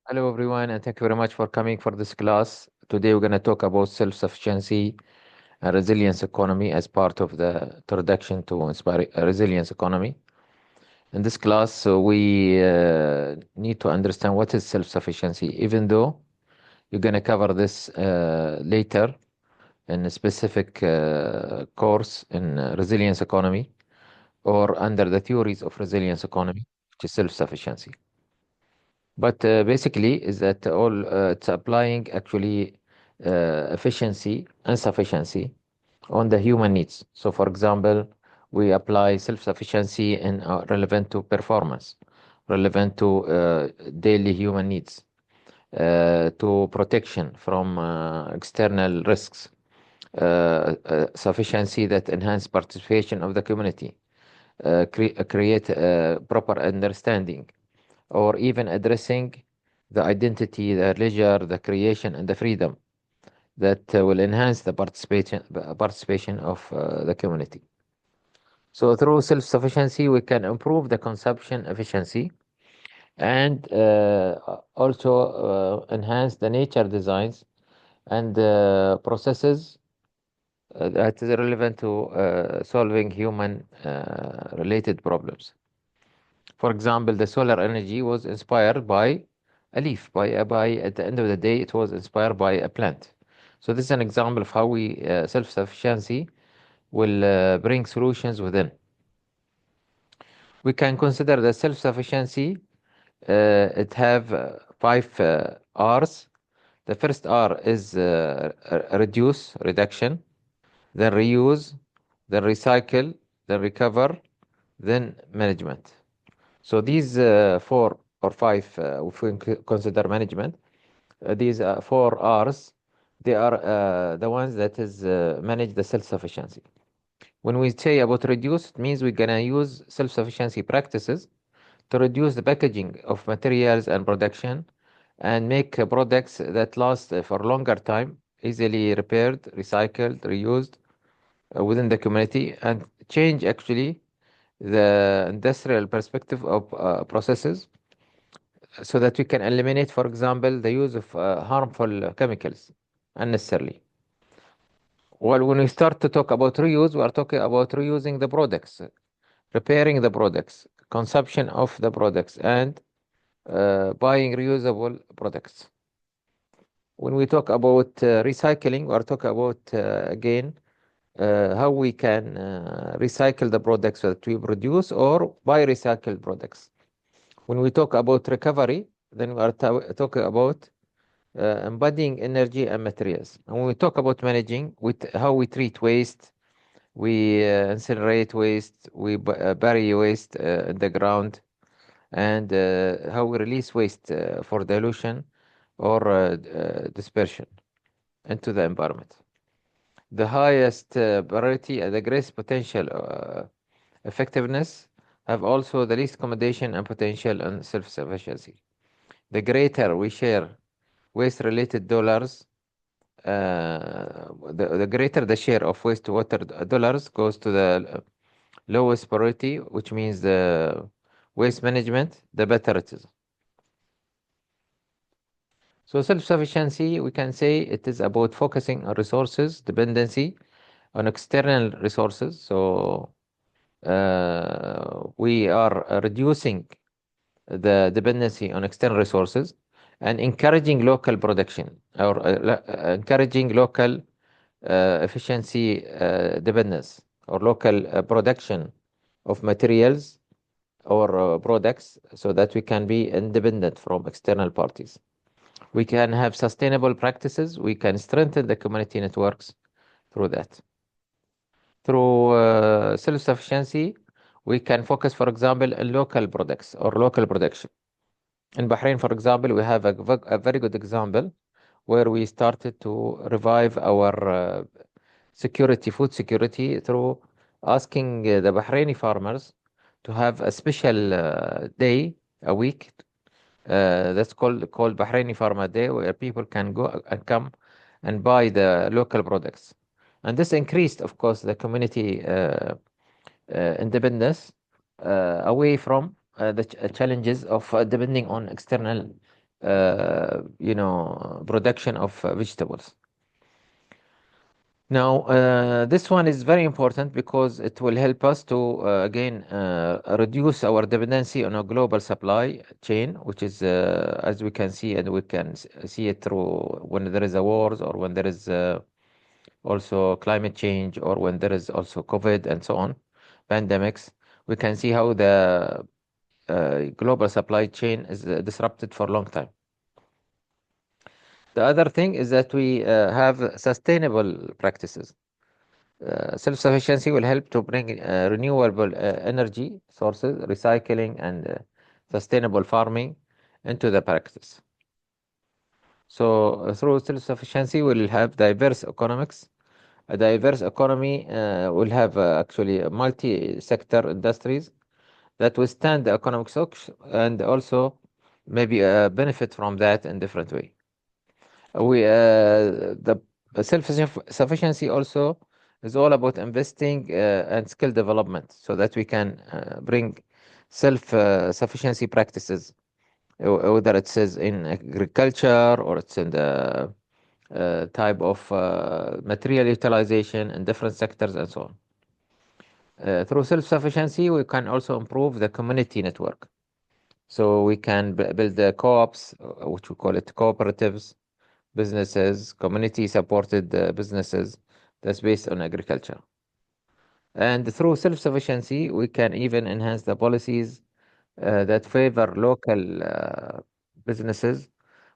Hello everyone, and thank you very much for coming for this class. Today we're going to talk about self-sufficiency and resilience economy as part of the introduction to inspire a resilience economy. In this class, we need to understand what is self-sufficiency, even though you're going to cover this later in a specific course in resilience economy or under the theories of resilience economy, which is self-sufficiency. But basically, is that all it's applying actually efficiency and sufficiency on the human needs. So, for example, we apply self-sufficiency in relevant to performance, relevant to daily human needs, to protection from external risks, sufficiency that enhance participation of the community, create proper understanding, or even addressing the identity, the leisure, the creation, and the freedom that will enhance the participation of the community. So through self-sufficiency, we can improve the consumption efficiency and also enhance the nature designs and processes that is relevant to solving human related problems. For example, the solar energy was inspired by a leaf. By at the end of the day, it was inspired by a plant. So this is an example of how we self-sufficiency will bring solutions within. We can consider the self-sufficiency. It have five R's. The first R is reduction, then reuse, then recycle, then recover, then management. So these four or five, if we consider management, these four R's, they are the ones that is manage the self-sufficiency. When we say about reduce, it means we're gonna use self-sufficiency practices to reduce the packaging of materials and production and make products that last for longer time, easily repaired, recycled, reused within the community, and change actually the industrial perspective of processes so that we can eliminate, for example, the use of harmful chemicals unnecessarily. Well, when we start to talk about reuse, we are talking about reusing the products, repairing the products, consumption of the products, and buying reusable products. When we talk about recycling, we are talking about, again, how we can recycle the products that we produce or buy recycled products. When we talk about recovery, then we are talking about embodying energy and materials. And when we talk about managing, with how we treat waste, we incinerate waste, we bury waste in the ground, and how we release waste for dilution or dispersion into the environment. The highest priority and the greatest potential effectiveness have also the least accommodation and potential and self-sufficiency. The greater we share waste-related dollars, the greater the share of wastewater dollars goes to the lowest priority, which means the waste management, the better it is. So self-sufficiency, we can say it is about focusing on resources dependency on external resources. So we are reducing the dependency on external resources and encouraging local production or encouraging local efficiency dependence or local production of materials or products so that we can be independent from external parties. We can have sustainable practices. We can strengthen the community networks through that. Through self-sufficiency, we can focus, for example, on local products or local production. In Bahrain, for example, we have a very good example where we started to revive our food security through asking the Bahraini farmers to have a special day a week that's called Bahraini Farmer Day, where people can go and come and buy the local products. And this increased, of course, the community independence away from the challenges of depending on external production of vegetables. Now, this one is very important because it will help us to again reduce our dependency on a global supply chain, which is, as we can see, and we can see it through when there is a wars or when there is also climate change or when there is also COVID and so on, pandemics. We can see how the global supply chain is disrupted for a long time. The other thing is that we have sustainable practices. Self-sufficiency will help to bring renewable energy sources, recycling, and sustainable farming into the practice. So, through self-sufficiency, we'll have diverse economics. A diverse economy will have actually multi-sector industries that withstand the economic shocks and also maybe benefit from that in different way. The self-sufficiency also is all about investing and skill development so that we can bring self-sufficiency practices, whether it is in agriculture or it's in the type of material utilization in different sectors and so on. Through self-sufficiency, we can also improve the community network. So we can build the co-ops, which we call it cooperatives, businesses, community-supported businesses that's based on agriculture. And through self-sufficiency, we can even enhance the policies that favor local businesses,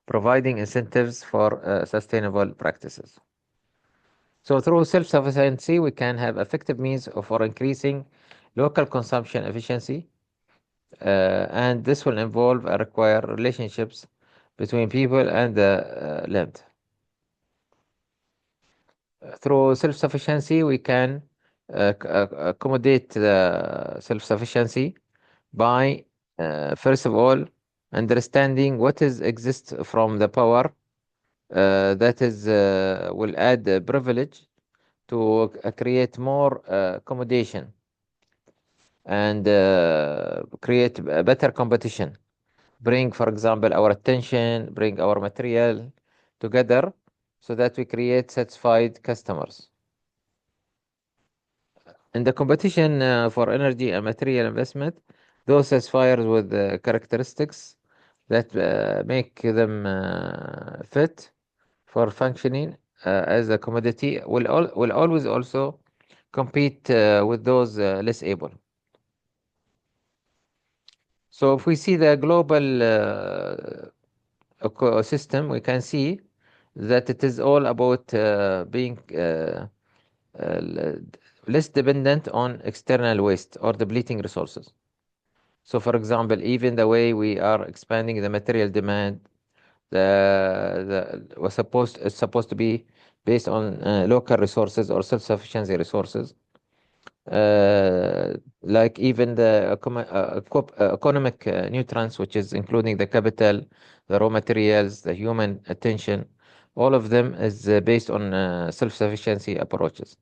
providing incentives for sustainable practices. So through self-sufficiency, we can have effective means for increasing local consumption efficiency, and this will involve and require relationships between people and the land. Through self-sufficiency, we can accommodate the self-sufficiency by, first of all, understanding what is exists from the power that is will add privilege to create more accommodation and create a better competition. Bring, for example, our attention, bring our material together so that we create satisfied customers. In the competition for energy and material investment, those satisfiers with characteristics that make them fit for functioning as a commodity will always also compete with those less able. So if we see the global ecosystem, we can see that it is all about being less dependent on external waste or depleting resources. So, for example, even the way we are expanding the material demand, it's supposed to be based on local resources or self-sufficiency resources. Like even the economic nutrients, which is including the capital, the raw materials, the human attention, all of them is based on self-sufficiency approaches.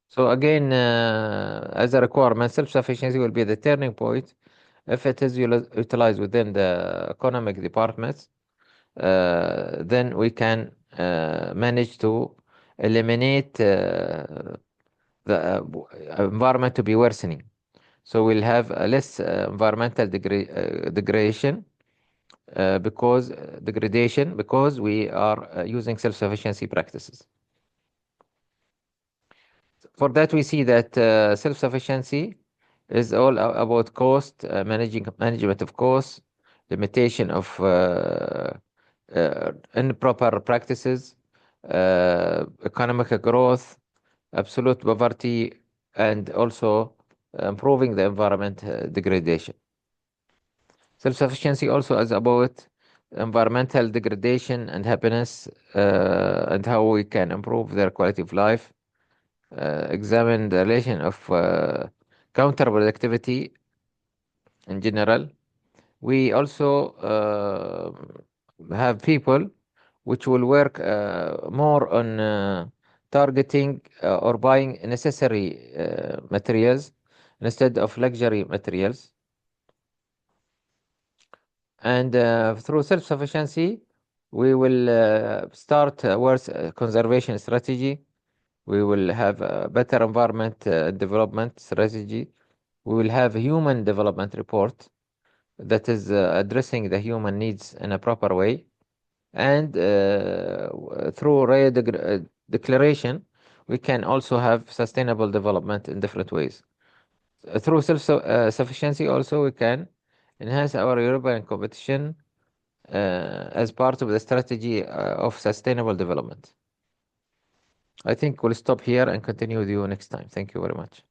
So again, as a requirement, self-sufficiency will be the turning point if it is utilized within the economic departments. Then we can manage to eliminate the environment to be worsening. So we'll have a less environmental degradation because we are using self-sufficiency practices. For that, we see that self-sufficiency is all about cost, management of costs, limitation of improper practices, economic growth, absolute poverty, and also improving the environment degradation. Self-sufficiency also is about environmental degradation and happiness and how we can improve their quality of life. Examine the relation of counterproductivity in general. We also have people which will work more on targeting or buying necessary materials instead of luxury materials. And through self-sufficiency, we will start towards conservation strategy. We will have a better environment development strategy. We will have a human development report that is addressing the human needs in a proper way. And through declaration, we can also have sustainable development in different ways. Through self-sufficiency also, we can enhance our European competition as part of the strategy of sustainable development. I think we'll stop here and continue with you next time. Thank you very much.